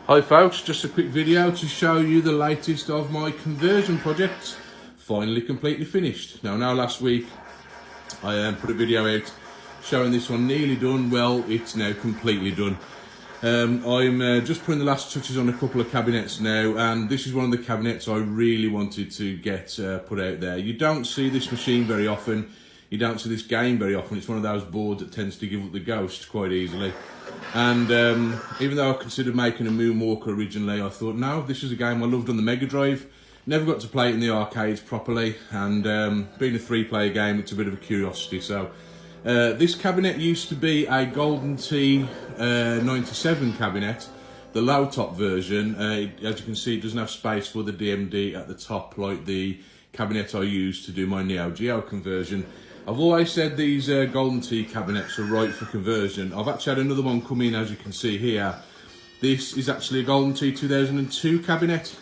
Hi folks, just a quick video to show you the latest of my conversion projects. Finally completely finished. Now last week I put a video out showing this one nearly done. Well, it's now completely done. I'm just putting the last touches on a couple of cabinets now, and this is one of the cabinets I really wanted to get put out there. You don't see this machine very often, you don't see this game very often. It's one of those boards that tends to give up the ghost quite easily. And even though I considered making a Moonwalker originally, I thought, no, this is a game I loved on the Mega Drive. Never got to play it in the arcades properly, and being a 3-player game, it's a bit of a curiosity. So this cabinet used to be a Golden Tee 97 cabinet, the low top version. As you can see, it doesn't have space for the DMD at the top like the cabinet I used to do my Neo Geo conversion. I've always said these Golden Tee cabinets are right for conversion. I've actually had another one come in, as you can see here. This is actually a Golden Tee 2002 cabinet,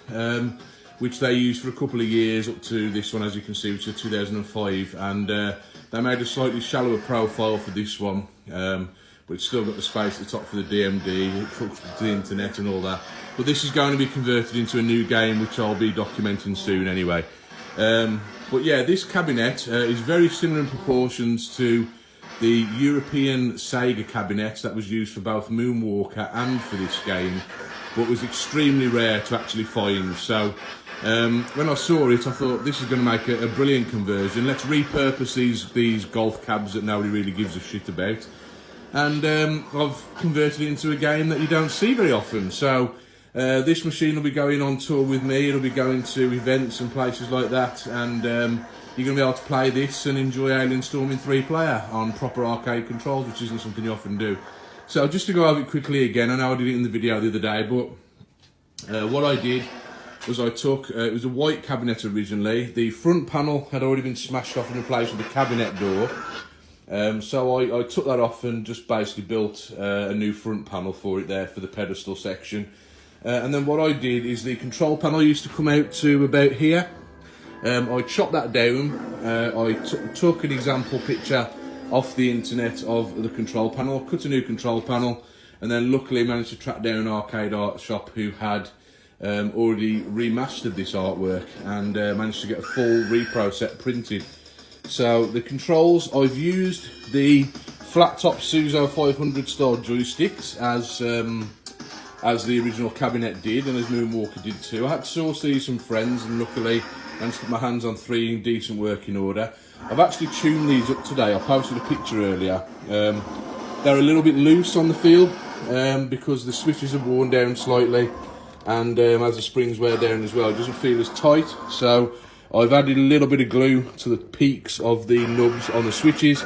which they used for a couple of years up to this one, as you can see, which is 2005. And they made a slightly shallower profile for this one, but it's still got the space at the top for the DMD, it hooks to the internet and all that. But this is going to be converted into a new game, which I'll be documenting soon anyway. But yeah, this cabinet is very similar in proportions to the European Sega cabinet that was used for both Moonwalker and for this game, but was extremely rare to actually find. So when I saw it, I thought this is going to make a brilliant conversion. Let's repurpose these golf cabs that nobody really gives a shit about. And I've converted it into a game that you don't see very often. So this machine will be going on tour with me. It'll be going to events and places like that, and you're going to be able to play this and enjoy Alien Storm in 3-player on proper arcade controls, which isn't something you often do. So just to go over it quickly again, I know I did it in the video the other day, but what I did was I took, it was a white cabinet originally. The front panel had already been smashed off and replaced with a cabinet door. So I took that off and just basically built a new front panel for it there for the pedestal section. And then what I did is the control panel used to come out to about here. I chopped that down. I took an example picture off the internet of the control panel, cut a new control panel, and then luckily managed to track down an arcade art shop who had already remastered this artwork and managed to get a full repro set printed. So the controls, I've used the flat top Suzo 500 style joysticks as the original cabinet did, and as Moonwalker did too. I had to source these from friends, and luckily managed to put my hands on 3 in decent working order. I've actually tuned these up today. I posted a picture earlier. They're a little bit loose on the field because the switches are worn down slightly, and as the springs wear down as well, it doesn't feel as tight. So I've added a little bit of glue to the peaks of the nubs on the switches,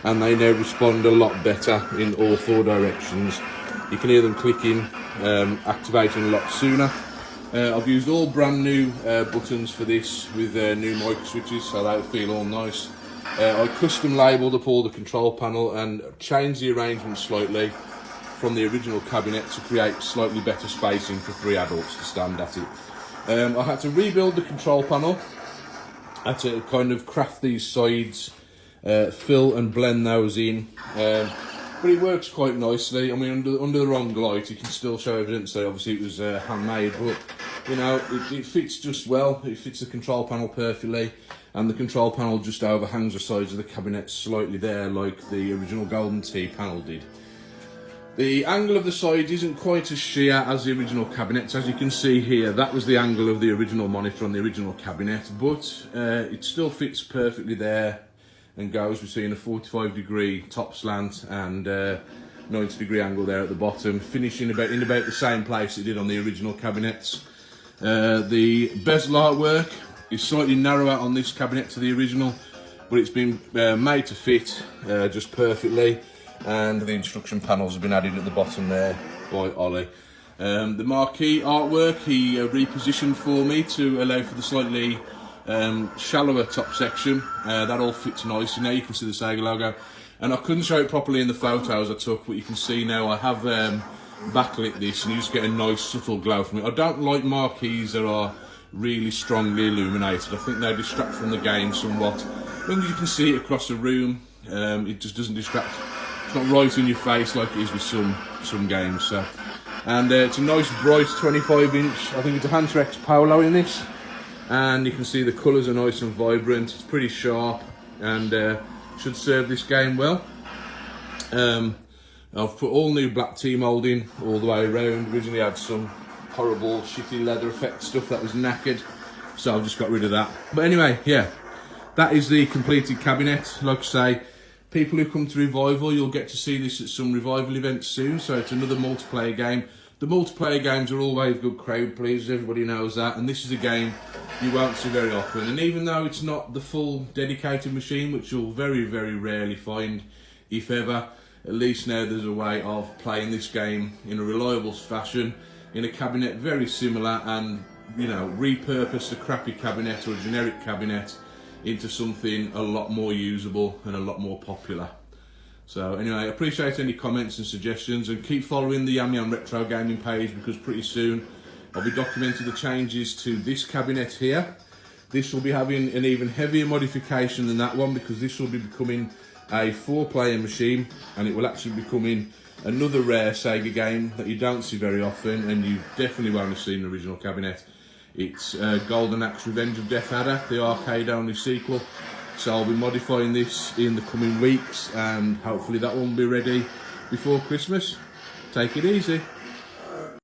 and they now respond a lot better in all 4 directions. You can hear them clicking, activating a lot sooner. I've used all brand new buttons for this with new micro switches, so they'll feel all nice. I custom labelled up all the control panel and changed the arrangement slightly from the original cabinet to create slightly better spacing for 3 adults to stand at it. I had to rebuild the control panel. I had to kind of craft these sides, fill and blend those in. But it works quite nicely. I mean, under the wrong light, you can still show evidence that obviously it was handmade, but you know, it fits just well. It fits the control panel perfectly, and the control panel just overhangs the sides of the cabinet slightly there, like the original Golden Tee panel did. The angle of the side isn't quite as sheer as the original cabinets. As you can see here, that was the angle of the original monitor on the original cabinet, but it still fits perfectly there and goes between a 45-degree top slant and 90-degree angle there at the bottom, finishing in about the same place it did on the original cabinets. The bezel artwork is slightly narrower on this cabinet to the original, but it's been made to fit just perfectly, and the instruction panels have been added at the bottom there by Ollie. The marquee artwork he repositioned for me to allow for the slightly shallower top section. That all fits nicely. Now you can see the Sega logo, and I couldn't show it properly in the photos I took, but you can see now I have backlit this, and you just get a nice subtle glow from it. I don't like marquees that are really strongly illuminated. I think they distract from the game somewhat. As long as you can see it across the room, it just doesn't distract. It's not right in your face like it is with some games. So And it's a nice bright 25-inch, I think it's a Hunter-X Polo in this. And you can see the colours are nice and vibrant, it's pretty sharp, and should serve this game well. I've put all new black T-moulding all the way around. Originally had some horrible shitty leather effect stuff that was knackered, so I've just got rid of that. But anyway, yeah, that is the completed cabinet. Like I say, people who come to Revival, you'll get to see this at some Revival events soon, so it's another multiplayer game. The multiplayer games are always good crowd pleasers, everybody knows that, and this is a game you won't see very often. And even though it's not the full dedicated machine, which you'll very, very rarely find, if ever, at least now there's a way of playing this game in a reliable fashion, in a cabinet very similar, and, you know, repurpose a crappy cabinet or a generic cabinet into something a lot more usable and a lot more popular. So anyway, I appreciate any comments and suggestions, and keep following the YamYam Retro Gaming page, because pretty soon I'll be documenting the changes to this cabinet here. This will be having an even heavier modification than that one, because this will be becoming a 4-player machine, and it will actually be becoming another rare Sega game that you don't see very often, and you definitely won't have seen the original cabinet. It's Golden Axe Revenge of Death Adder, the arcade-only sequel. So I'll be modifying this in the coming weeks, and hopefully that one will be ready before Christmas. Take it easy.